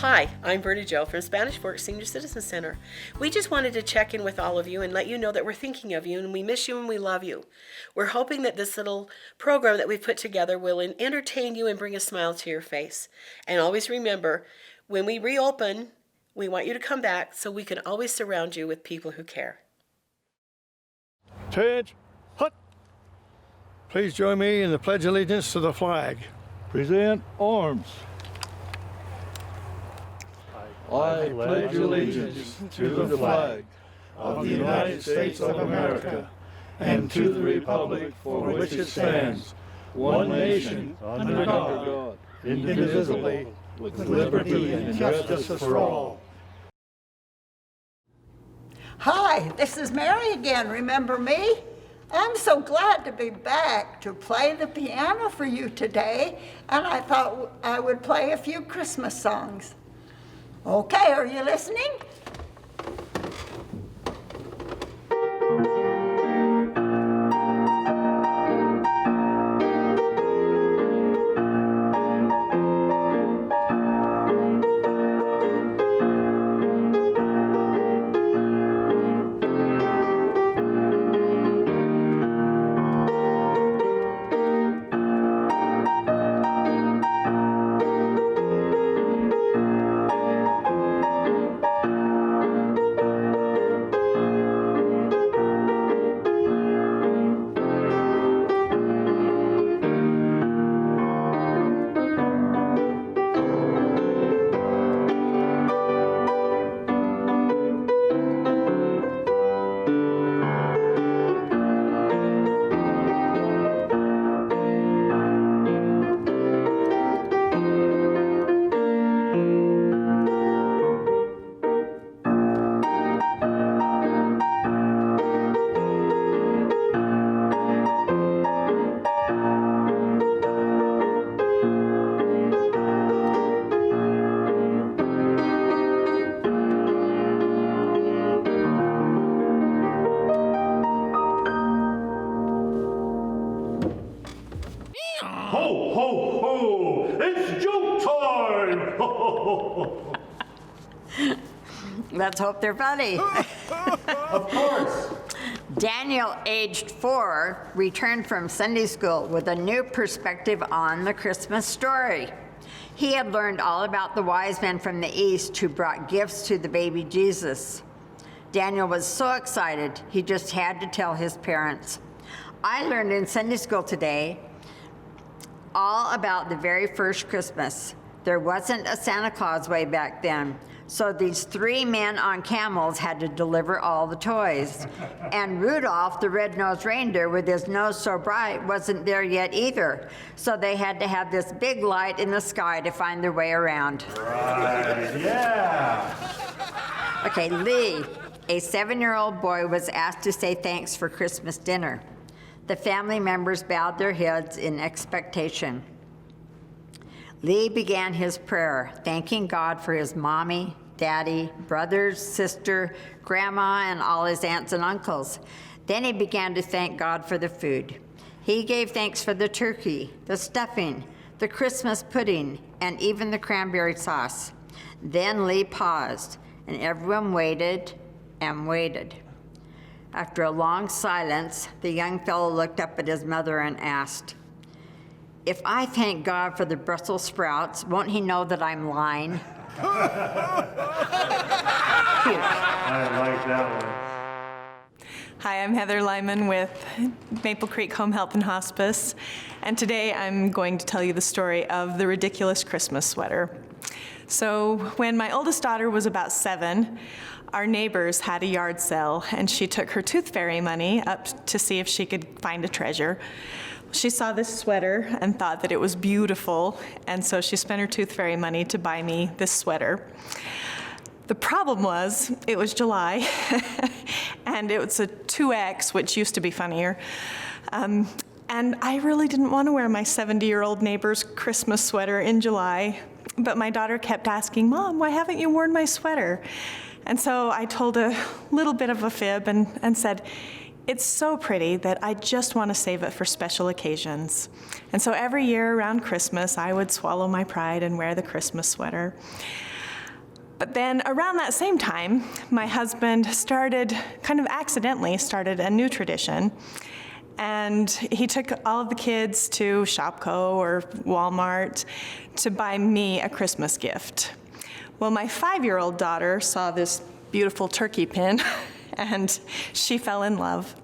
Hi, I'm Berta Jo from Spanish Fork Senior Citizen Center. We just wanted to check in with all of you and let you know that we're thinking of you and we miss you and we love you. We're hoping that this little program that we've put together will entertain you and bring a smile to your face. And always remember, when we reopen, we want you to come back so we can always surround you with people who care. Attention, hut. Please join me in the Pledge of Allegiance to the flag. Present arms. I pledge allegiance to the flag of the United States of America and to the republic for which it stands, one nation, under God, indivisible, with liberty and justice for all. Hi, this is Mary again. Remember me? I'm so glad to be back to play the piano for you today, and I thought I would play a few Christmas songs. Okay, are you listening? Ho, ho, ho! It's joke time! Ho, ho, ho. Let's hope they're funny. Of course. Daniel, aged 4, returned from Sunday school with a new perspective on the Christmas story. He had learned all about the wise men from the east who brought gifts to the baby Jesus. Daniel was so excited, he just had to tell his parents. I learned in Sunday school today all about the very first Christmas. There wasn't a Santa Claus way back then. So these 3 men on camels had to deliver all the toys. And Rudolph, the red-nosed reindeer with his nose so bright, wasn't there yet either. So they had to have this big light in the sky to find their way around. Right, yeah. Okay, Lee, a 7-year-old boy, was asked to say thanks for Christmas dinner. The family members bowed their heads in expectation. Lee began his prayer, thanking God for his mommy, daddy, brothers, sister, grandma, and all his aunts and uncles. Then he began to thank God for the food. He gave thanks for the turkey, the stuffing, the Christmas pudding, and even the cranberry sauce. Then Lee paused, and everyone waited and waited. After a long silence, the young fellow looked up at his mother and asked, "If I thank God for the Brussels sprouts, won't he know that I'm lying?" Cute. I like that one. Hi, I'm Heather Lyman with Maple Creek Home Health and Hospice, and today I'm going to tell you the story of the ridiculous Christmas sweater. So when my oldest daughter was about 7, our neighbors had a yard sale, and she took her tooth fairy money up to see if she could find a treasure. She saw this sweater and thought that it was beautiful, and so she spent her tooth fairy money to buy me this sweater. The problem was, it was July, and it was a 2X, which used to be funnier. And I really didn't want to wear my 70-year-old neighbor's Christmas sweater in July, but my daughter kept asking, "Mom, why haven't you worn my sweater?" And so I told a little bit of a fib and said, "It's so pretty that I just want to save it for special occasions." And so every year around Christmas, I would swallow my pride and wear the Christmas sweater. But then around that same time, my husband kind of accidentally started a new tradition. And he took all of the kids to Shopko or Walmart to buy me a Christmas gift. Well, my 5-year-old daughter saw this beautiful turkey pin and she fell in love.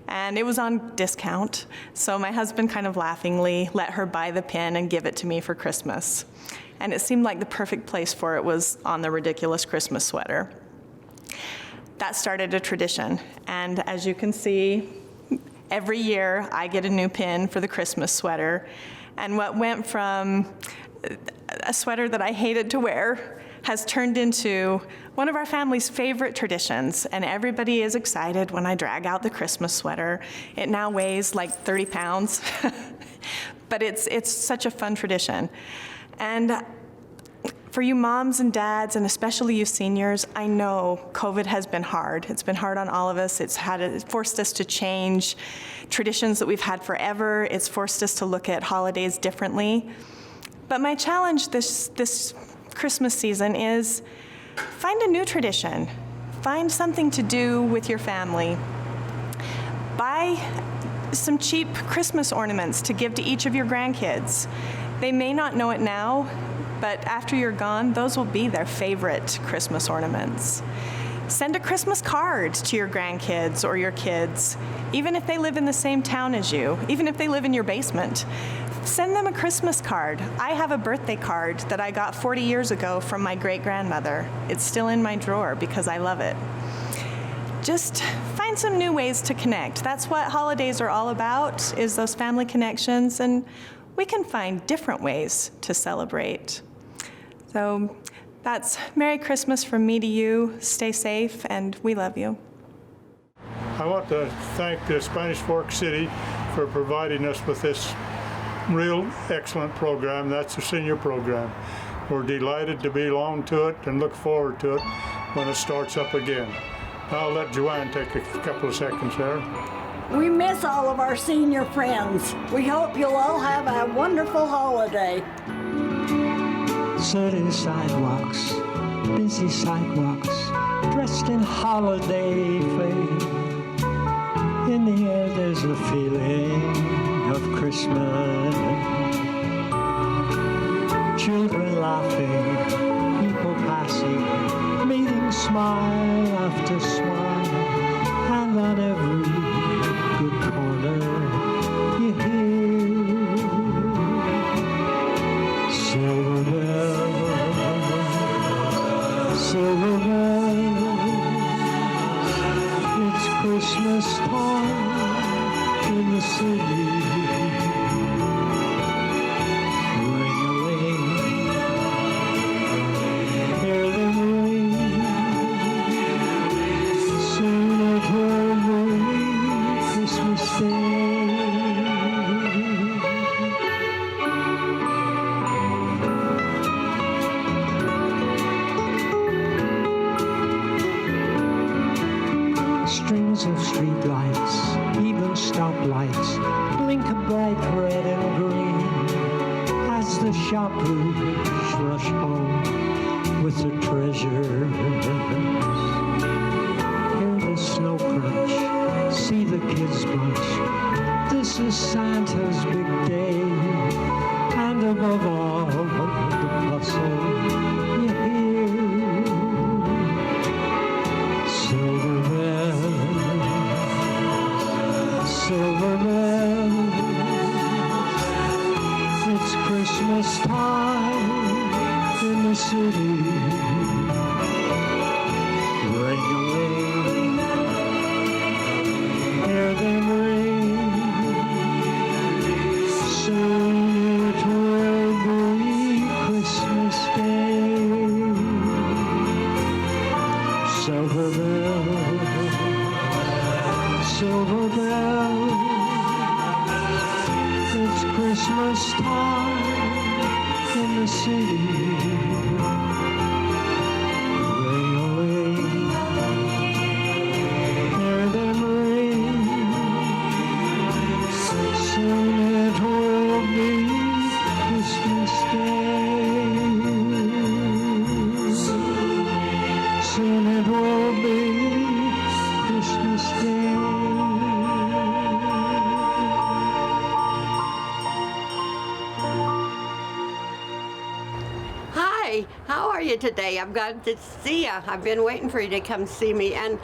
And it was on discount, so my husband kind of laughingly let her buy the pin and give it to me for Christmas. And it seemed like the perfect place for it was on the ridiculous Christmas sweater. That started a tradition, and as you can see, every year I get a new pin for the Christmas sweater, and what went from a sweater that I hated to wear has turned into one of our family's favorite traditions, and everybody is excited when I drag out the Christmas sweater. It now weighs like 30 pounds, but it's such a fun tradition. And for you moms and dads, and especially you seniors, I know COVID has been hard. It's been hard on all of us. It's forced us to change traditions that we've had forever. It's forced us to look at holidays differently. But my challenge this Christmas season is find a new tradition. Find something to do with your family. Buy some cheap Christmas ornaments to give to each of your grandkids. They may not know it now, but after you're gone, those will be their favorite Christmas ornaments. Send a Christmas card to your grandkids or your kids, even if they live in the same town as you, even if they live in your basement. Send them a Christmas card. I have a birthday card that I got 40 years ago from my great-grandmother. It's still in my drawer because I love it. Just find some new ways to connect. That's what holidays are all about, is those family connections, and we can find different ways to celebrate. So that's Merry Christmas from me to you. Stay safe, and we love you. I want to thank the Spanish Fork City for providing us with this real excellent program. That's the senior program. We're delighted to belong to it and look forward to it when it starts up again. I'll let Joanne take a couple of seconds there. We miss all of our senior friends. We hope you'll all have a wonderful holiday. City sidewalks, busy sidewalks, dressed in holiday fare. In the air there's a feeling of Christmas. Children laughing, people passing, meeting smile after smile, and on every good corner you hear silver bells, silver bells. It's Christmas time in the city. Strings of street lights, even stoplights, blink a bright red and green as the shoppers rush home with their treasures. Hear the snow crunch, see the kids bunch. This is Santa's big day, and above all the bustle you hear silver bells, silver bells. It's Christmas time in the city. Ring away, hear them ring. Soon it will be Christmas Day. Silver bells, silver bells. It's Christmas time in the city. Ring away, hear them ring. Soon it will be Christmas Day. Hi, how are you today? I'm glad to see you. I've been waiting for you to come see me, and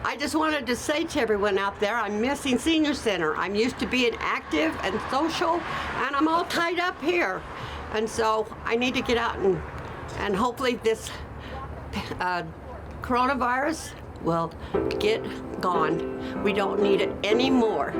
I just wanted to say to everyone out there, I'm missing Senior Center. I'm used to being active and social, and I'm all tied up here. And so I need to get out and hopefully this coronavirus will get gone. We don't need it anymore.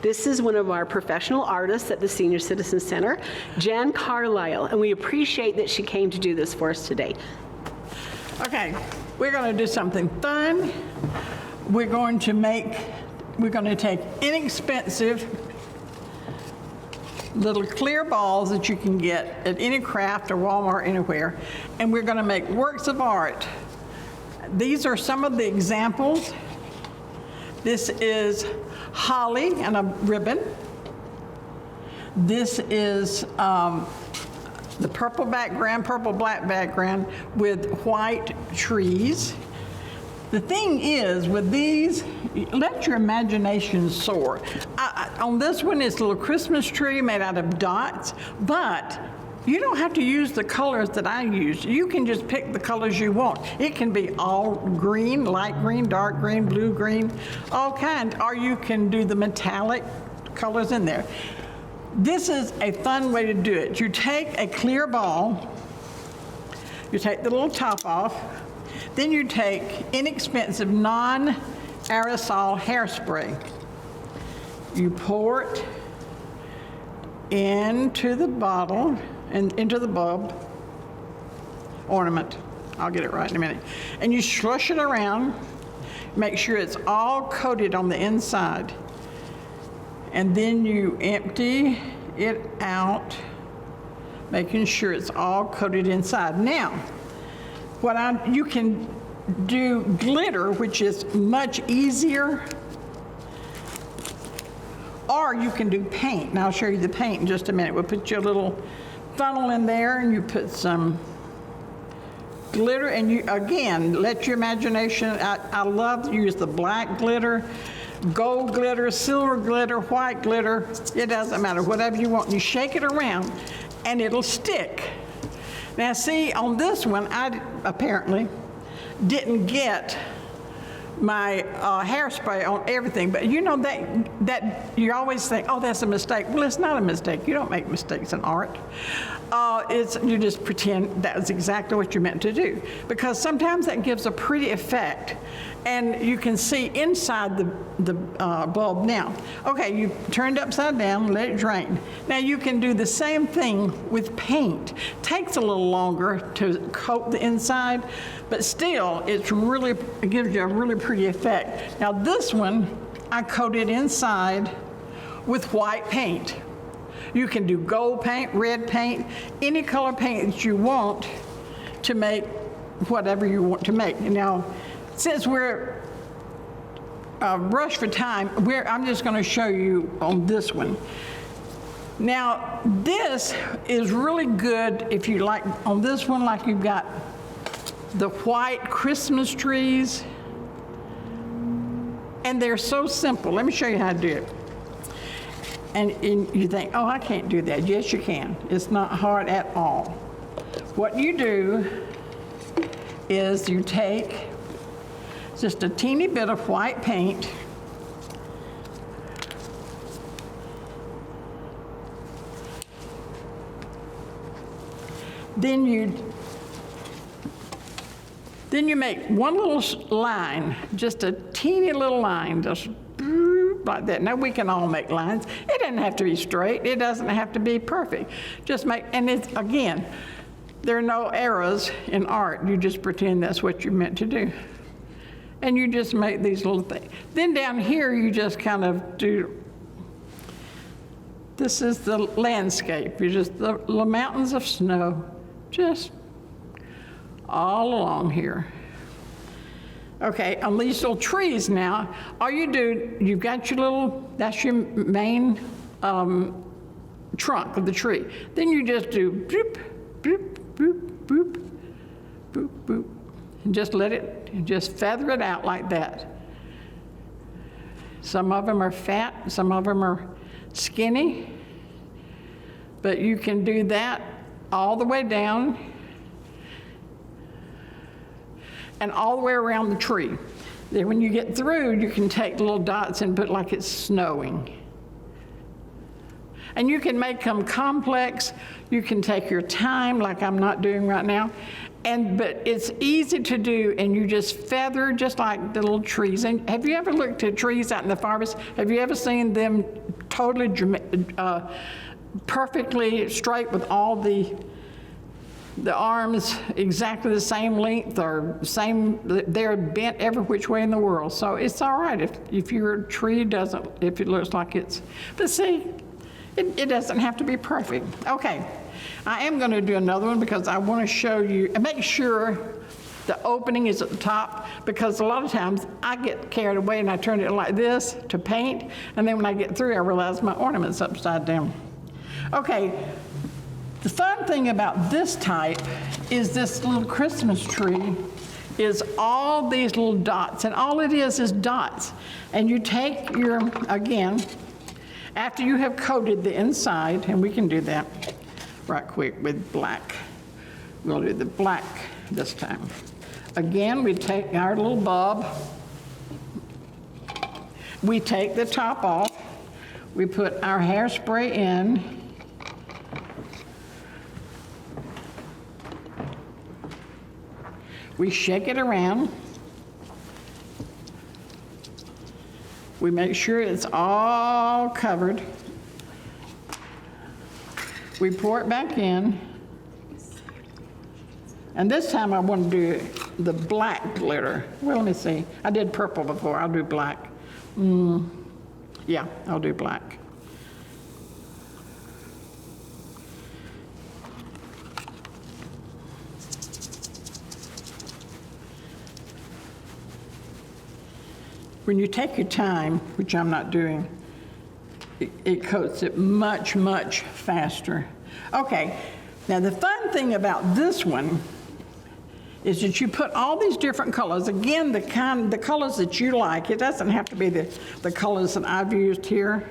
This is one of our professional artists at the Senior Citizen Center, Jan Carlisle, and we appreciate that she came to do this for us today. Okay, we're going to do something fun. We're going to take inexpensive little clear balls that you can get at any craft or Walmart, anywhere, and we're going to make works of art. These are some of the examples. This is holly and a ribbon. This is the purple background, purple black background with white trees. The thing is, with these, let your imagination soar. On this one, it's a little Christmas tree made out of dots, but you don't have to use the colors that I use. You can just pick the colors you want. It can be all green, light green, dark green, blue green, all kinds, or you can do the metallic colors in there. This is a fun way to do it. You take a clear ball, you take the little top off, then you take inexpensive non-aerosol hairspray. You pour it into the bottle and into the bulb ornament. I'll get it right in a minute. And you slush it around, make sure it's all coated on the inside. And then you empty it out, making sure it's all coated inside. Now, you can do glitter, which is much easier, or you can do paint. And I'll show you the paint in just a minute. We'll put your little funnel in there and you put some glitter, and you, again, let your imagination, I love to use the black glitter, gold glitter, silver glitter, white glitter, it doesn't matter, whatever you want. You shake it around and it'll stick. Now see, on this one, I apparently didn't get my hairspray on everything, but you know that you always think, oh, that's a mistake. Well, it's not a mistake. You don't make mistakes in art. You just pretend that's exactly what you meant to do, because sometimes that gives a pretty effect, and you can see inside the bulb now. Okay, you turned it upside down, let it drain. Now you can do the same thing with paint. Takes a little longer to coat the inside, but still, it gives you a really pretty effect. Now this one, I coated inside with white paint. You can do gold paint, red paint, any color paint that you want to make whatever you want to make. Now, since we're rushed for time, I'm just going to show you on this one. Now, this is really good if you like, on this one, like you've got the white Christmas trees, and they're so simple. Let me show you how to do it. And you think, oh, I can't do that. Yes, you can. It's not hard at all. What you do is you take just a teeny bit of white paint, then you make one little line, just a teeny little line, just like that. Now we can all make lines. It doesn't have to be straight. It doesn't have to be perfect. Just make, and it's, again, there are no errors in art. You just pretend that's what you meant to do. And you just make these little things. Then down here, you just kind of do, this is the landscape. You just, the mountains of snow, just all along here. Okay, on these little trees now, all you do, you've got your little, that's your main trunk of the tree. Then you just do boop, boop, boop, boop, boop, boop, and just let it, and just feather it out like that. Some of them are fat, some of them are skinny, but you can do that all the way down and all the way around the tree. Then when you get through, you can take little dots and put like it's snowing. And you can make them complex. You can take your time, like I'm not doing right now. But it's easy to do, and you just feather just like the little trees. And have you ever looked at trees out in the forest? Have you ever seen them totally perfectly straight with all the arms exactly the same length or same, they're bent every which way in the world. So it's all right if your tree doesn't, if it looks like it's, but see, it doesn't have to be perfect. Okay, I am going to do another one because I want to show you, and make sure the opening is at the top, because a lot of times I get carried away and I turn it like this to paint, and then when I get through I realize my ornament's upside down. Okay. The fun thing about this type is this little Christmas tree is all these little dots, and all it is dots. And you take your, again, after you have coated the inside, and we can do that right quick with black. We'll do the black this time. Again, we take our little bulb, we take the top off, we put our hairspray in, we shake it around. We make sure it's all covered. We pour it back in. And this time I want to do the black glitter. Well, let me see. I did purple before. I'll do black. Yeah, I'll do black. When you take your time, which I'm not doing, it coats it much, much faster. Okay, now the fun thing about this one is that you put all these different colors. Again, the colors that you like. It doesn't have to be the colors that I've used here.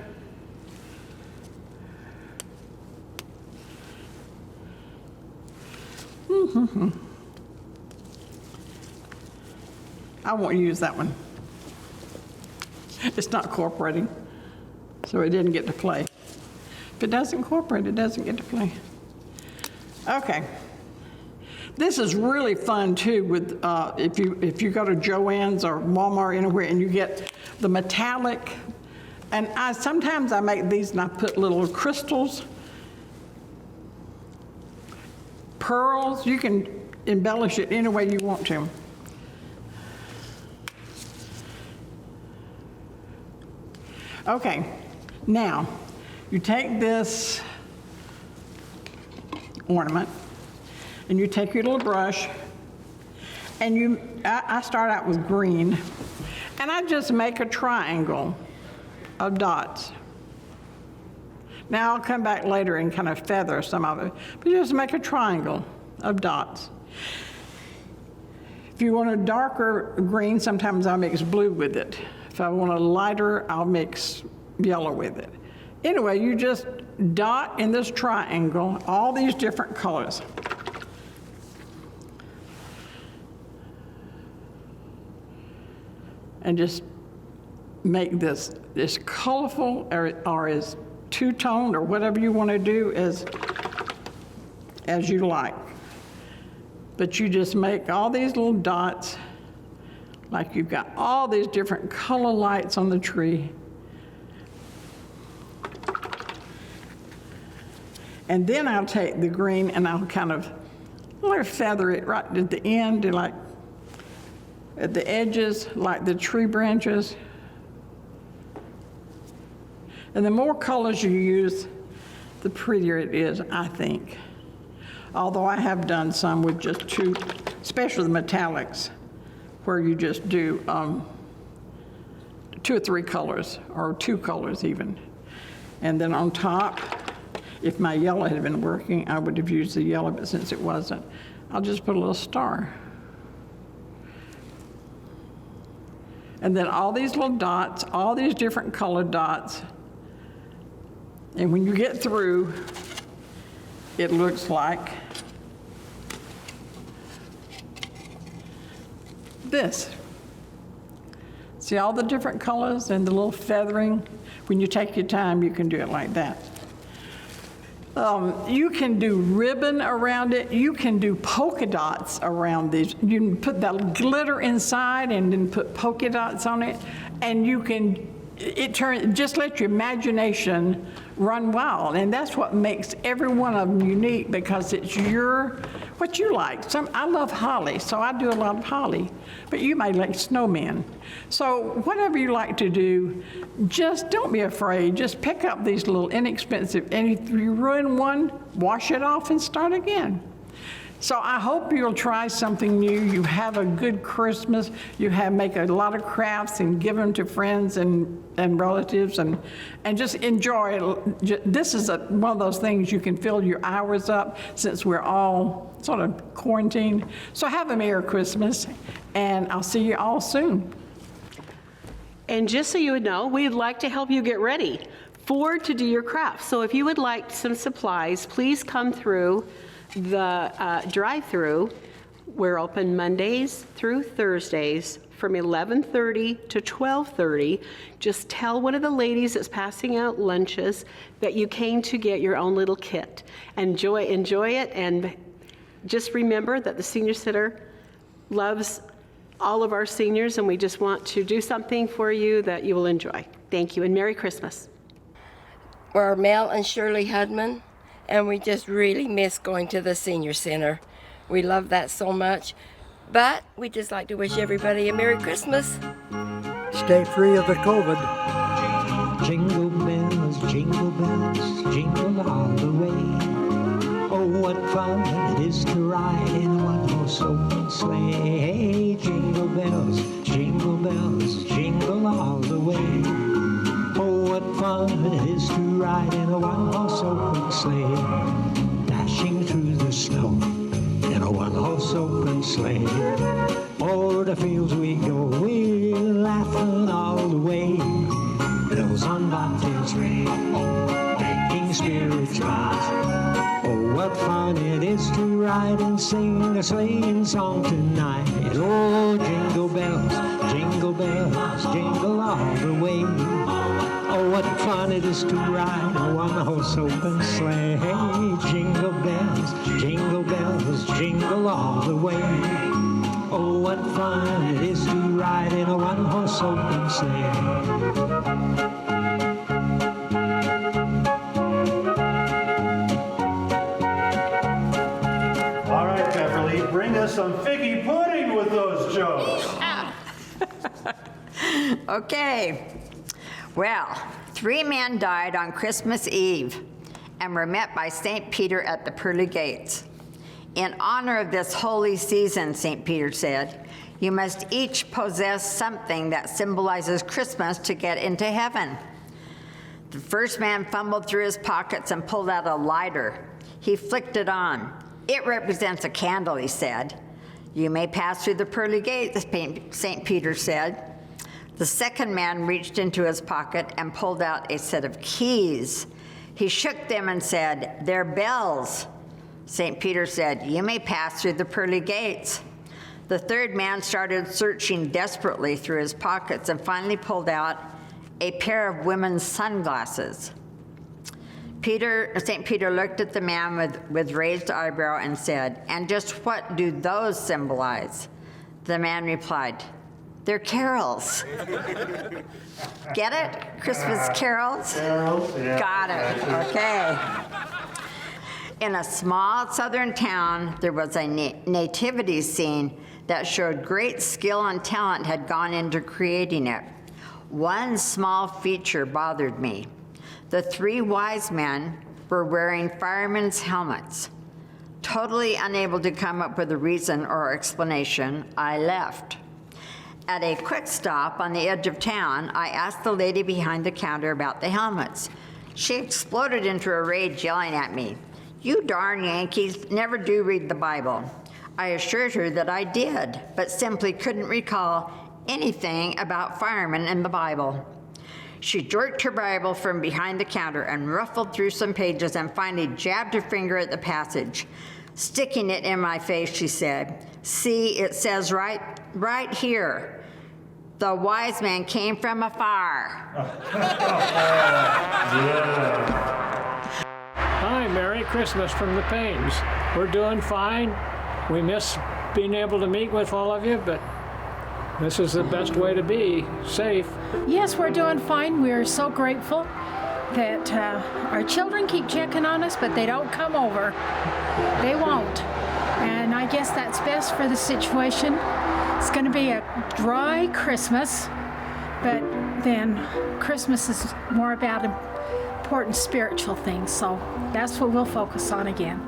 I won't use that one. It's not incorporating, so it didn't get to play. If it doesn't incorporate, it doesn't get to play. Okay. This is really fun too with if you go to Joann's or Walmart anywhere and you get the metallic, and sometimes I make these and I put little crystals, pearls. You can embellish it any way you want to. Okay, now you take this ornament and you take your little brush and I start out with green and I just make a triangle of dots. Now I'll come back later and kind of feather some of it, but just make a triangle of dots. If you want a darker green, sometimes I'll mix blue with it. If I want a lighter, I'll mix yellow with it. Anyway, you just dot in this triangle all these different colors. And just make this colorful or as two-toned or whatever you want to do as you like. But you just make all these little dots, like you've got all these different color lights on the tree. And then I'll take the green and I'll kind of feather it right at the end, like at the edges, like the tree branches. And the more colors you use, the prettier it is, I think. Although I have done some with just two, especially the metallics, where you just do 2 or 3 colors, or 2 colors even. And then on top, if my yellow had been working, I would have used the yellow, but since it wasn't, I'll just put a little star. And then all these little dots, all these different colored dots. And when you get through, it looks like this. See all the different colors and the little feathering? When you take your time, you can do it like that. You can do ribbon around it. You can do polka dots around these. You can put that glitter inside and then put polka dots on it. And you can, just let your imagination run wild. And that's what makes every one of them unique, because it's what you like. I love holly, so I do a lot of holly. But you may like snowmen. So whatever you like to do, just don't be afraid. Just pick up these little inexpensive, and if you ruin one, wash it off and start again. So I hope you'll try something new. You have a good Christmas. Make a lot of crafts and give them to friends and relatives, and just enjoy it. This is one of those things you can fill your hours up, since we're all sort of quarantined. So have a Merry Christmas, and I'll see you all soon. And just so you would know, we'd like to help you get ready to do your crafts. So if you would like some supplies, please come through the drive-through. We're open Mondays through Thursdays from 11:30 to 12:30. Just tell one of the ladies that's passing out lunches that you came to get your own little kit. Enjoy it, and just remember that the Senior Center loves all of our seniors, and we just want to do something for you that you will enjoy. Thank you, and Merry Christmas. We're Mel and Shirley Hudman, and we just really miss going to the Senior Center. We love that so much, but we just like to wish everybody a Merry Christmas. Stay free of the COVID. Jingle bells, jingle all the way. Oh, what fun it is to ride in a one-horse open sleigh. Jingle bells, jingle all the way. Oh, what fun it is to ride in a one-horse open sleigh. Dashing through the snow in a one-horse open sleigh. O'er the fields we go, we're laughing all the way. Bells on bobtails ring, making spirits rise. Oh, what fun it is to ride and sing a sleighing song tonight. Oh, jingle bells, jingle all the way. Oh, what fun it is to ride a one-horse open sleigh. Jingle bells, jingle all the way. Oh, what fun it is to ride in a one-horse open sleigh. Bring us some figgy pudding with those jokes. Okay. Well, 3 men died on Christmas Eve and were met by St. Peter at the pearly gates. In honor of this holy season, St. Peter said, you must each possess something that symbolizes Christmas to get into heaven. The first man fumbled through his pockets and pulled out a lighter. He flicked it on. It represents a candle, he said. You may pass through the pearly gates, St. Peter said. The second man reached into his pocket and pulled out a set of keys. He shook them and said, "They're bells." St. Peter said, "You may pass through the pearly gates." The third man started searching desperately through his pockets and finally pulled out a pair of women's sunglasses. St. Peter looked at the man with raised eyebrow and said, "And just what do those symbolize?" The man replied, "They're carols." Get it? Christmas carols? Carols, yeah. Got it. Okay. In a small southern town, there was a nativity scene that showed great skill and talent had gone into creating it. One small feature bothered me. The three wise men were wearing firemen's helmets. Totally unable to come up with a reason or explanation, I left. At a quick stop on the edge of town, I asked the lady behind the counter about the helmets. She exploded into a rage, yelling at me, "You darn Yankees never do read the Bible." I assured her that I did, but simply couldn't recall anything about firemen in the Bible. She jerked her Bible from behind the counter and ruffled through some pages and finally jabbed her finger at the passage. Sticking it in my face, she said, "See, it says right here, the wise man came from afar." Hi, Merry Christmas from the Paynes. We're doing fine. We miss being able to meet with all of you, but this is the best way to be, safe. Yes, we're doing fine. We're so grateful that our children keep checking on us, but they don't come over. They won't. And I guess that's best for the situation. It's going to be a dry Christmas, but then Christmas is more about important spiritual things, so that's what we'll focus on again.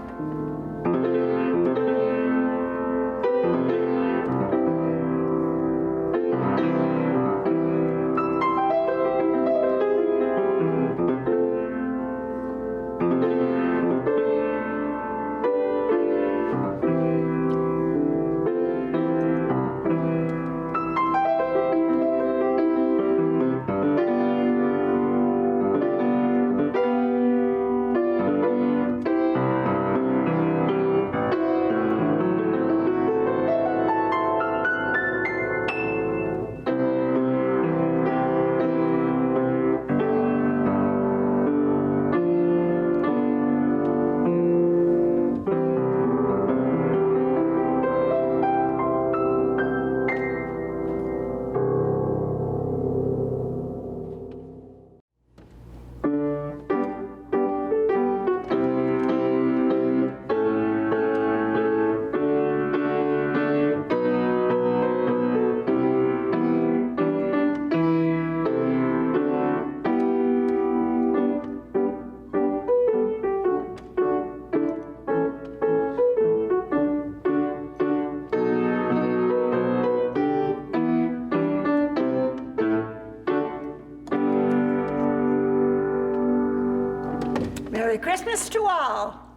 Merry Christmas to all.